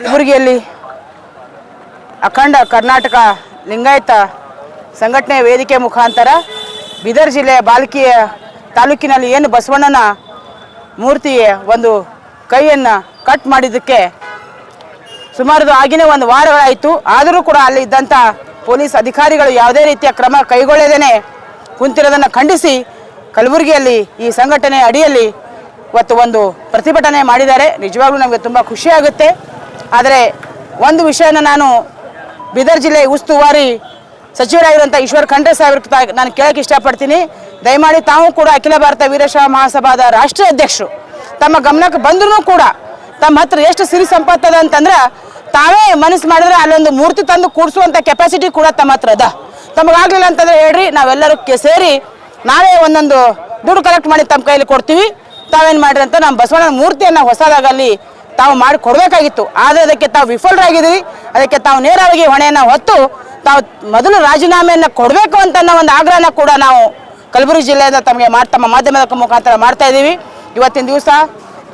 ಕಲಬುರಗಿಯಲ್ಲಿ ಅಖಂಡ ಕರ್ನಾಟಕ ಲಿಂಗಾಯತ ಸಂಘಟನೆ ವೇದಿಕೆ ಮುಖಾಂತರ ಬೀದರ್ ಜಿಲ್ಲೆಯ ಬಾಲ್ಕಿಯ ತಾಲೂಕಿನಲ್ಲಿ ಏನು ಬಸವಣ್ಣನ ಮೂರ್ತಿಯ ಒಂದು ಕೈಯನ್ನು ಕಟ್ ಮಾಡಿದ್ದಕ್ಕೆ ಸುಮಾರು ಆಗಿನೇ ಒಂದು ವಾರಗಳಾಯಿತು. ಆದರೂ ಕೂಡ ಅಲ್ಲಿ ಇದ್ದಂಥ ಪೊಲೀಸ್ ಅಧಿಕಾರಿಗಳು ಯಾವುದೇ ರೀತಿಯ ಕ್ರಮ ಕೈಗೊಳ್ಳದೇನೆ ಕುಂತಿರೋದನ್ನು ಖಂಡಿಸಿ ಕಲಬುರಗಿಯಲ್ಲಿ ಈ ಸಂಘಟನೆ ಅಡಿಯಲ್ಲಿ ಇವತ್ತು ಒಂದು ಪ್ರತಿಭಟನೆ ಮಾಡಿದ್ದಾರೆ. ನಿಜವಾಗ್ಲೂ ನಮಗೆ ತುಂಬ ಖುಷಿಯಾಗುತ್ತೆ. ಆದರೆ ಒಂದು ವಿಷಯನ ನಾನು ಬೀದರ್ ಜಿಲ್ಲೆ ಉಸ್ತುವಾರಿ ಸಚಿವರಾಗಿರುವಂಥ ಈಶ್ವರ್ ಖಂಡ್ರೆ ಸಾಹೇಬ್ರಿಗೆ ನಾನು ಕೇಳಕ್ಕೆ ಇಷ್ಟಪಡ್ತೀನಿ. ದಯಮಾಡಿ ತಾವು ಕೂಡ ಅಖಿಲ ಭಾರತ ವೀರಶೈವ ಮಹಾಸಭಾದ ರಾಷ್ಟ್ರೀಯ ಅಧ್ಯಕ್ಷರು ತಮ್ಮ ಗಮನಕ್ಕೆ ಬಂದರೂ ಕೂಡ ತಮ್ಮ ಹತ್ರ ಎಷ್ಟು ಸಿರಿ ಸಂಪತ್ತದ ಅಂತಂದ್ರೆ ತಾವೇ ಮನಸ್ಸು ಮಾಡಿದ್ರೆ ಅಲ್ಲೊಂದು ಮೂರ್ತಿ ತಂದು ಕೂಡಿಸುವಂಥ ಕೆಪಾಸಿಟಿ ಕೂಡ ತಮ್ಮ ಹತ್ರ ಅದ. ತಮಗಾಗಲಿಲ್ಲ ಅಂತಂದ್ರೆ ಹೇಳ್ರಿ, ನಾವೆಲ್ಲರೂ ಸೇರಿ ನಾವೇ ಒಂದೊಂದು ದುಡ್ಡು ಕಲೆಕ್ಟ್ ಮಾಡಿ ತಮ್ಮ ಕೈಲಿ ಕೊಡ್ತೀವಿ. ತಾವೇನು ಮಾಡಿರಿ ಅಂತ ನಮ್ಮ ಬಸವಣ್ಣನ ಮೂರ್ತಿಯನ್ನು ಹೊಸದಾಗಲ್ಲಿ ತಾವು ಮಾಡಿ ಕೊಡಬೇಕಾಗಿತ್ತು. ಆದರೆ ಅದಕ್ಕೆ ತಾವು ವಿಫಲರಾಗಿದ್ದೀರಿ. ಅದಕ್ಕೆ ತಾವು ನೇರವಾಗಿ ಹೊಣೆಯನ್ನು ಹೊತ್ತು ತಾವು ಮೊದಲು ರಾಜೀನಾಮೆಯನ್ನು ಕೊಡಬೇಕು ಅಂತ ಒಂದು ಆಗ್ರಹನ ಕೂಡ ನಾವು ಕಲಬುರಗಿ ಜಿಲ್ಲೆಯಿಂದ ತಮಗೆ ತಮ್ಮ ಮಾಧ್ಯಮದ ಮುಖಾಂತರ ಮಾಡ್ತಾ ಇದ್ದೀವಿ. ಇವತ್ತಿನ ದಿವಸ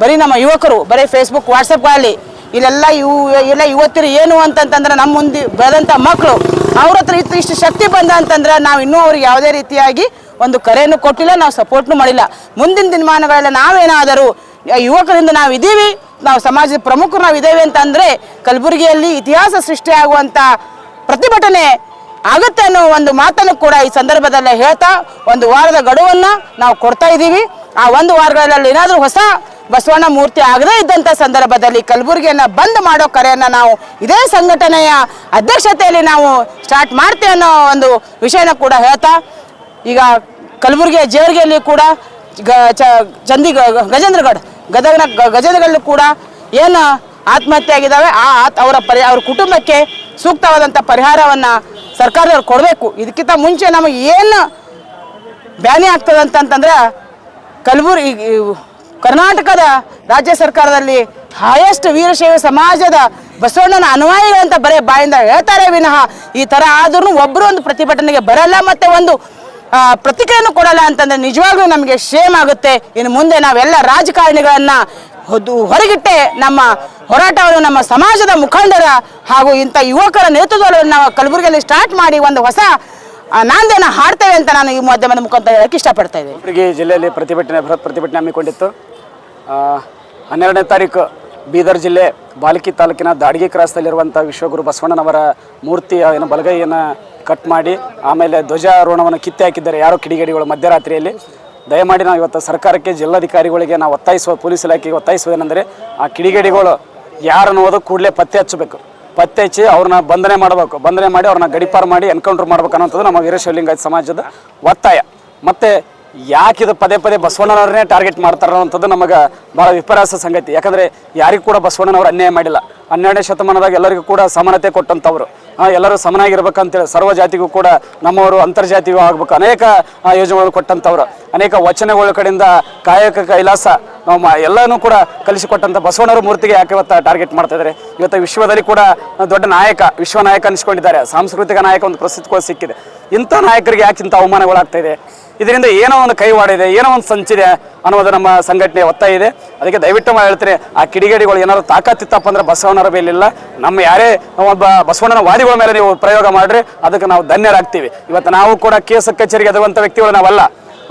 ಬರೀ ನಮ್ಮ ಯುವಕರು ಬರೀ ಫೇಸ್ಬುಕ್ ವಾಟ್ಸಪ್ಗಳಲ್ಲಿ ಇಲ್ಲೆಲ್ಲ ಯುವತಿರು ಏನು ಅಂತಂತಂದ್ರೆ ನಮ್ಮ ಮುಂದೆ ಬೆಳೆದಂಥ ಮಕ್ಕಳು ಅವ್ರ ಹತ್ರ ಇಷ್ಟು ಶಕ್ತಿ ಬಂದ ಅಂತಂದ್ರೆ ನಾವು ಇನ್ನೂ ಅವ್ರಿಗೆ ಯಾವುದೇ ರೀತಿಯಾಗಿ ಒಂದು ಕರೆಯನ್ನು ಕೊಟ್ಟಿಲ್ಲ, ನಾವು ಸಪೋರ್ಟ್ನು ಮಾಡಿಲ್ಲ. ಮುಂದಿನ ದಿನಮಾನಗಳೆಲ್ಲ ನಾವೇನಾದರೂ ಯುವಕರಿಂದ ನಾವು ಇದ್ದೀವಿ, ನಾವು ಸಮಾಜದ ಪ್ರಮುಖರು ನಾವು ಇದ್ದೇವೆ ಅಂತಂದರೆ ಕಲಬುರಗಿಯಲ್ಲಿ ಇತಿಹಾಸ ಸೃಷ್ಟಿಯಾಗುವಂಥ ಪ್ರತಿಭಟನೆ ಆಗುತ್ತೆ ಅನ್ನೋ ಒಂದು ಮಾತನ್ನು ಕೂಡ ಈ ಸಂದರ್ಭದಲ್ಲೇ ಹೇಳ್ತಾ ಒಂದು ವಾರದ ಗಡುವನ್ನು ನಾವು ಕೊಡ್ತಾ ಇದ್ದೀವಿ. ಆ ಒಂದು ವಾರಗಳಲ್ಲಿ ಏನಾದರೂ ಹೊಸ ಬಸವಣ್ಣ ಮೂರ್ತಿ ಆಗದೇ ಇದ್ದಂಥ ಸಂದರ್ಭದಲ್ಲಿ ಕಲಬುರಗಿಯನ್ನು ಬಂದ್ ಮಾಡೋ ಕರೆಯನ್ನು ನಾವು ಇದೇ ಸಂಘಟನೆಯ ಅಧ್ಯಕ್ಷತೆಯಲ್ಲಿ ನಾವು ಸ್ಟಾರ್ಟ್ ಮಾಡ್ತೇವೆ ಅನ್ನೋ ಒಂದು ವಿಷಯನ ಕೂಡ ಹೇಳ್ತಾ ಈಗ ಕಲಬುರಗಿಯ ಜೇವರ್ಗಿಯಲ್ಲಿ ಕೂಡ ಗಜೇಂದ್ರಗಢ ಕೂಡ ಏನು ಆತ್ಮಹತ್ಯೆ ಆಗಿದ್ದಾವೆ ಅವ್ರ ಕುಟುಂಬಕ್ಕೆ ಸೂಕ್ತವಾದಂಥ ಪರಿಹಾರವನ್ನು ಸರ್ಕಾರದವ್ರು ಕೊಡಬೇಕು. ಇದಕ್ಕಿಂತ ಮುಂಚೆ ನಮಗೆ ಏನು ಬ್ಯಾನಿ ಆಗ್ತದೆ ಅಂತಂತಂದ್ರೆ ಕರ್ನಾಟಕದ ರಾಜ್ಯ ಸರ್ಕಾರದಲ್ಲಿ ಹೈಯೆಸ್ಟ್ ವೀರಶೈವ ಸಮಾಜದ ಬಸವಣ್ಣನ ಅನುಯಾಯಿಗಳಂತ ಬರೀ ಬಾಯಿಂದ ಹೇಳ್ತಾರೆ ವಿನಃ ಈ ಥರ ಆದ್ರೂ ಒಬ್ಬರು ಒಂದು ಪ್ರತಿಭಟನೆಗೆ ಬರಲ್ಲ ಮತ್ತು ಒಂದು ಪ್ರತಿಕ್ರಿಯೆಯನ್ನು ಕೊಡಲ್ಲ ಅಂತಂದರೆ ನಿಜವಾಗ್ಲೂ ನಮಗೆ ಶೇಮ್ ಆಗುತ್ತೆ. ಇನ್ನು ಮುಂದೆ ನಾವೆಲ್ಲ ರಾಜಕಾರಣಿಗಳನ್ನು ಹೊರಗಿಟ್ಟೆ ನಮ್ಮ ಹೋರಾಟವನ್ನು ನಮ್ಮ ಸಮಾಜದ ಮುಖಂಡರ ಹಾಗೂ ಇಂಥ ಯುವಕರ ನೇತೃತ್ವವನ್ನು ನಾವು ಕಲಬುರಗಿಯಲ್ಲಿ ಸ್ಟಾರ್ಟ್ ಮಾಡಿ ಒಂದು ಹೊಸ ನಾಂದೇನ ಹಾಡ್ತೇವೆ ಅಂತ ನಾನು ಈ ಮಾಧ್ಯಮದ ಮುಖಾಂತರ ಹೇಳಕ್ಕೆ ಇಷ್ಟಪಡ್ತಾ ಇದ್ದೀನಿ. ಕಲಬುರಗಿ ಜಿಲ್ಲೆಯಲ್ಲಿ ಬೃಹತ್ ಪ್ರತಿಭಟನೆ ಹಮ್ಮಿಕೊಂಡಿತ್ತು. 12ನೇ ತಾರೀಕು ಬೀದರ್ ಜಿಲ್ಲೆ ಬಾಲ್ಕಿ ತಾಲೂಕಿನ ದಾಡ್ಗಿ ಕ್ರಾಸ್ದಲ್ಲಿರುವಂಥ ವಿಶ್ವಗುರು ಬಸವಣ್ಣನವರ ಮೂರ್ತಿಯ ಬಲಗೈಯನ್ನು ಕಟ್ ಮಾಡಿ ಆಮೇಲೆ ಧ್ವಜಾರೋಹಣವನ್ನು ಕಿತ್ತೆ ಹಾಕಿದ್ದಾರೆ ಯಾರೋ ಕಿಡಿಗೇಡಿಗಳು ಮಧ್ಯರಾತ್ರಿಯಲ್ಲಿ. ದಯಮಾಡಿ ನಾವು ಇವತ್ತು ಸರ್ಕಾರಕ್ಕೆ ಜಿಲ್ಲಾಧಿಕಾರಿಗಳಿಗೆ ನಾವು ಪೊಲೀಸ್ ಇಲಾಖೆಗೆ ಒತ್ತಾಯಿಸುವುದೇನೆಂದರೆ ಆ ಕಿಡಿಗೇಡಿಗಳು ಯಾರನ್ನುವುದು ಕೂಡಲೇ ಪತ್ತೆ ಹಚ್ಚಬೇಕು. ಪತ್ತೆ ಹಚ್ಚಿ ಅವ್ರನ್ನ ಬಂಧನೆ ಮಾಡಬೇಕು. ಬಂಧನೆ ಮಾಡಿ ಅವ್ರನ್ನ ಗಡಿಪಾರು ಮಾಡಿ ಎನ್ಕೌಂಟರ್ ಮಾಡ್ಬೇಕು ಅನ್ನೋಂಥದ್ದು ನಮ್ಮ ವೀರಶೈವ ಲಿಂಗಾಯತ ಸಮಾಜದ ಒತ್ತಾಯ. ಮತ್ತು ಯಾಕಿದು ಪದೇ ಬಸವಣ್ಣನವ್ರನ್ನೇ ಟಾರ್ಗೆಟ್ ಮಾಡ್ತಾರೆ ಅನ್ನೋಂಥದ್ದು ನಮಗೆ ಭಾಳ ವಿಪರ್ಯಾಸ ಸಂಗತಿ. ಯಾಕಂದರೆ ಯಾರಿಗೂ ಕೂಡ ಬಸವಣ್ಣನವರು ಅನ್ಯಾಯ ಮಾಡಿಲ್ಲ. 12ನೇ ಶತಮಾನದಾಗ ಎಲ್ಲರಿಗೂ ಕೂಡ ಸಮಾನತೆ ಕೊಟ್ಟಂಥವ್ರು, ಎಲ್ಲರೂ ಸಮನಾಗಿರ್ಬೇಕಂತೇಳಿ ಸರ್ವ ಜಾತಿಗೂ ಕೂಡ ನಮ್ಮವರು ಅಂತರ್ಜಾತಿಯೂ ಆಗಬೇಕು ಅನೇಕ ಯೋಜನೆಗಳು ಕೊಟ್ಟಂಥವ್ರು, ಅನೇಕ ವಚನಗಳ ಕಡೆಯಿಂದ ಕಾಯಕ ಕೈಲಾಸ ನಾವು ಎಲ್ಲನೂ ಕೂಡ ಕಲಿಸಿಕೊಟ್ಟಂಥ ಬಸವಣ್ಣವ್ರ ಮೂರ್ತಿಗೆ ಯಾಕೆ ಇವತ್ತು ಟಾರ್ಗೆಟ್ ಮಾಡ್ತಾಯಿದ್ದಾರೆ. ಇವತ್ತು ವಿಶ್ವದಲ್ಲಿ ಕೂಡ ದೊಡ್ಡ ನಾಯಕ, ವಿಶ್ವ ನಾಯಕ ಅನಿಸ್ಕೊಂಡಿದ್ದಾರೆ. ಸಾಂಸ್ಕೃತಿಕ ನಾಯಕ ಒಂದು ಪ್ರಸಿದ್ಧಿ ಕೂಡ ಸಿಕ್ಕಿದೆ. ಇಂಥ ನಾಯಕರಿಗೆ ಯಾಕೆ ಇಂಥ ಅವಮಾನಗಳಾಗ್ತಾಯಿದೆ? ಇದರಿಂದ ಏನೋ ಒಂದು ಕೈವಾಡಿದೆ, ಏನೋ ಒಂದು ಸಂಚಿದೆ ಅನ್ನೋದು ನಮ್ಮ ಸಂಘಟನೆ ಒತ್ತಾಯ ಇದೆ. ಅದಕ್ಕೆ ದಯವಿಟ್ಟು ಹೇಳ್ತೀನಿ, ಆ ಕಿಡಿಗೇಡಿಗಳು ಏನಾದ್ರು ತಾಕತ್ತಿತ್ತಪ್ಪ ಅಂದ್ರೆ ಬಸವಣ್ಣರ ಮೇಲಿಲ್ಲ, ನಮ್ಮ ಯಾರೇ ಒಬ್ಬ ಬಸವಣ್ಣನ ವಾದಿಗಳ ಮೇಲೆ ನೀವು ಪ್ರಯೋಗ ಮಾಡಿರಿ ಅದಕ್ಕೆ ನಾವು ಧನ್ಯರಾಗ್ತೀವಿ. ಇವತ್ತು ನಾವು ಕೂಡ ಕೇಸ್ ಕಚೇರಿಗೆ ಅದುವಂಥ ವ್ಯಕ್ತಿಗಳು ನಾವಲ್ಲ.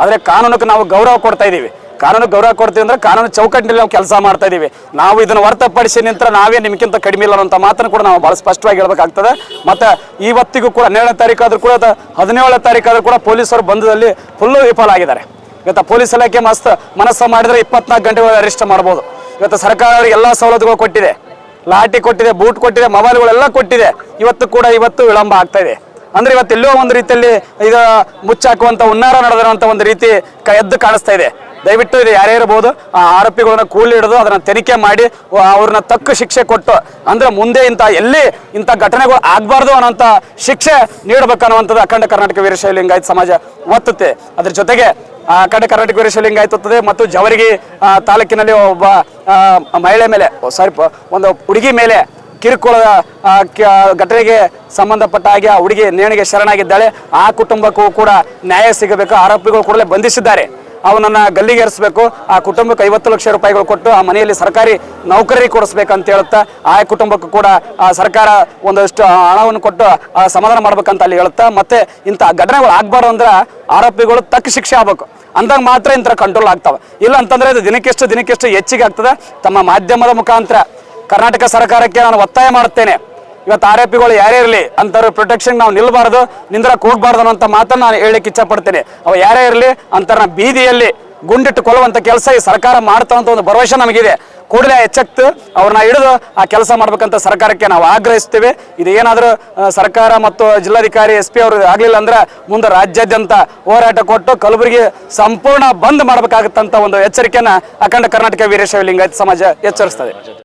ಆದರೆ ಕಾನೂನಕ್ಕೆ ನಾವು ಗೌರವ ಕೊಡ್ತಾ ಇದ್ದೀವಿ. ಕಾನೂನು ಗೌರವ ಕೊಡ್ತೀವಿ ಅಂದ್ರೆ ಕಾನೂನು ಚೌಕಟ್ಟಿನಲ್ಲಿ ನಾವು ಕೆಲಸ ಮಾಡ್ತಾ ಇದ್ದೀವಿ. ನಾವು ಇದನ್ನು ಹೊರತುಪಡಿಸಿ ನಿಂತರ ನಾವೇ ನಿಮ್ಗಿಂತ ಕಡಿಮೆ ಇಲ್ಲ ಅನ್ನೋಂಥ ಮಾತನ್ನು ಕೂಡ ನಾವು ಭಾಳ ಸ್ಪಷ್ಟವಾಗಿ ಹೇಳ್ಬೇಕಾಗ್ತದೆ. ಮತ್ತು ಇವತ್ತಿಗೂ ಕೂಡ 12ನೇ ತಾರೀಕು ಆದರೂ ಕೂಡ 17ನೇ ತಾರೀಕು ಆದರೂ ಕೂಡ ಪೊಲೀಸರು ಬಂಧದಲ್ಲಿ ಫುಲ್ಲು ವಿಫಲ ಆಗಿದ್ದಾರೆ. ಇವತ್ತು ಪೊಲೀಸ್ ಇಲಾಖೆ ಮನಸ್ಸು ಮಾಡಿದರೆ 24 ಗಂಟೆಗಳ ಅರೆಸ್ಟ್ ಮಾಡ್ಬೋದು. ಇವತ್ತು ಸರ್ಕಾರ ಅವರಿಗೆ ಎಲ್ಲ ಸವಲತ್ತುಗಳು ಕೊಟ್ಟಿದೆ, ಲಾಠಿ ಕೊಟ್ಟಿದೆ, ಬೂಟ್ ಕೊಟ್ಟಿದೆ, ಮೊಬೈಲ್ಗಳೆಲ್ಲ ಕೊಟ್ಟಿದೆ. ಇವತ್ತು ವಿಳಂಬ ಆಗ್ತಾ ಇದೆ. ಅಂದರೆ ಇವತ್ತು ಎಲ್ಲೋ ಒಂದು ರೀತಿಯಲ್ಲಿ ಇದು ಮುಚ್ಚಾಕುವಂಥ ಹುನ್ನಾರ ನಡೆದಿರುವಂಥ ಒಂದು ರೀತಿ ಎದ್ದು ಕಾಣಿಸ್ತಾ ಇದೆ. ದಯವಿಟ್ಟು ಇದು ಯಾರೇ ಇರ್ಬೋದು, ಆ ಆರೋಪಿಗಳನ್ನ ಕೂಲಿ ಹಿಡಿದು ಅದನ್ನು ತನಿಖೆ ಮಾಡಿ ಅವ್ರನ್ನ ತಕ್ಕ ಶಿಕ್ಷೆ ಕೊಟ್ಟು ಅಂದರೆ ಮುಂದೆ ಇಂಥ ಘಟನೆಗಳು ಆಗಬಾರ್ದು ಅನ್ನೋಂಥ ಶಿಕ್ಷೆ ನೀಡಬೇಕನ್ನುವಂಥದ್ದು ಅಖಂಡ ಕರ್ನಾಟಕ ವೀರಶೈವ ಲಿಂಗಾಯತ ಸಮಾಜ ಒತ್ತುತ್ತೆ. ಅದ್ರ ಜೊತೆಗೆ ಅಖಂಡ ಕರ್ನಾಟಕ ವೀರಶೈವ ಲಿಂಗಾಯತ ಒತ್ತದೆ ಮತ್ತು ಜವರ್ಗಿ ತಾಲೂಕಿನಲ್ಲಿ ಒಬ್ಬ ಮಹಿಳೆ ಮೇಲೆ ಒಂದು ಹುಡುಗಿ ಮೇಲೆ ಕಿರುಕುಳದ ಘಟನೆಗೆ ಸಂಬಂಧಪಟ್ಟ ಹಾಗೆ ಆ ಹುಡುಗಿ ನೇಣಿಗೆ ಶರಣಾಗಿದ್ದಾಳೆ. ಆ ಕುಟುಂಬಕ್ಕೂ ಕೂಡ ನ್ಯಾಯ ಸಿಗಬೇಕು. ಆರೋಪಿಗಳು ಕೂಡಲೇ ಬಂಧಿಸಿದ್ದಾರೆ. ಅವನನ್ನು ಗಲ್ಲಿಗೇರಿಸಬೇಕು. ಆ ಕುಟುಂಬಕ್ಕೆ 50 ಲಕ್ಷ ರೂಪಾಯಿಗಳು ಕೊಟ್ಟು ಆ ಮನೆಯಲ್ಲಿ ಸರ್ಕಾರಿ ನೌಕರರಿಗೆ ಕೊಡಿಸ್ಬೇಕಂತ ಹೇಳುತ್ತಾ ಆ ಕುಟುಂಬಕ್ಕೂ ಕೂಡ ಸರ್ಕಾರ ಒಂದಷ್ಟು ಹಣವನ್ನು ಕೊಟ್ಟು ಸಮಾಧಾನ ಮಾಡ್ಬೇಕಂತ ಅಲ್ಲಿ ಹೇಳುತ್ತಾ, ಮತ್ತೆ ಇಂಥ ಘಟನೆಗಳು ಆಗ್ಬಾರ್ದು ಅಂದ್ರೆ ಆರೋಪಿಗಳು ತಕ್ಕ ಶಿಕ್ಷೆ ಆಗ್ಬೇಕು. ಅಂದಾಗ ಮಾತ್ರ ಇಂಥ ಕಂಟ್ರೋಲ್ ಆಗ್ತಾವೆ. ಇಲ್ಲ ಅಂತಂದ್ರೆ ಇದು ದಿನಕ್ಕೆಷ್ಟು ಹೆಚ್ಚಿಗೆ ಆಗ್ತದೆ. ತಮ್ಮ ಮಾಧ್ಯಮದ ಮುಖಾಂತರ ಕರ್ನಾಟಕ ಸರ್ಕಾರಕ್ಕೆ ನಾನು ಒತ್ತಾಯ ಮಾಡುತ್ತೇನೆ, ಇವತ್ತು ಆರೋಪಿಗಳು ಯಾರೇ ಇರಲಿ ಅಂಥವ್ರ ಪ್ರೊಟೆಕ್ಷನ್ ನಾವು ನಿಲ್ಬಾರ್ದು, ನಿಂದ್ರಕ್ಕೆ ಹೋಗ್ಬಾರ್ದು ಅನ್ನೋಂಥ ಮಾತನ್ನು ನಾನು ಹೇಳಲಿಕ್ಕೆ ಇಚ್ಛಪಡ್ತೇನೆ. ಅವು ಯಾರೇ ಇರಲಿ ಅಂಥವ್ರನ್ನ ಬೀದಿಯಲ್ಲಿ ಗುಂಡಿಟ್ಟು ಕೊಲ್ಲುವಂಥ ಕೆಲಸ ಈ ಸರ್ಕಾರ ಮಾಡ್ತಾವಂಥ ಒಂದು ಭರವಸೆ ನಮಗಿದೆ. ಕೂಡಲೇ ಎಚ್ಚೆತ್ತು ಅವ್ರನ್ನ ಹಿಡಿದು ಆ ಕೆಲಸ ಮಾಡ್ಬೇಕಂತ ಸರ್ಕಾರಕ್ಕೆ ನಾವು ಆಗ್ರಹಿಸ್ತೇವೆ. ಇದು ಏನಾದರೂ ಸರ್ಕಾರ ಮತ್ತು ಜಿಲ್ಲಾಧಿಕಾರಿ SP ಅವರು ಆಗಲಿಲ್ಲ ಅಂದ್ರೆ ಮುಂದೆ ರಾಜ್ಯಾದ್ಯಂತ ಹೋರಾಟ ಕೊಟ್ಟು ಕಲಬುರಗಿ ಸಂಪೂರ್ಣ ಬಂದ್ ಮಾಡಬೇಕಾಗುತ್ತಂತ ಒಂದು ಎಚ್ಚರಿಕೆಯನ್ನು ಅಖಂಡ ಕರ್ನಾಟಕ ವೀರಶೈವ ಲಿಂಗಾಯತ ಸಮಾಜ ಎಚ್ಚರಿಸ್ತದೆ.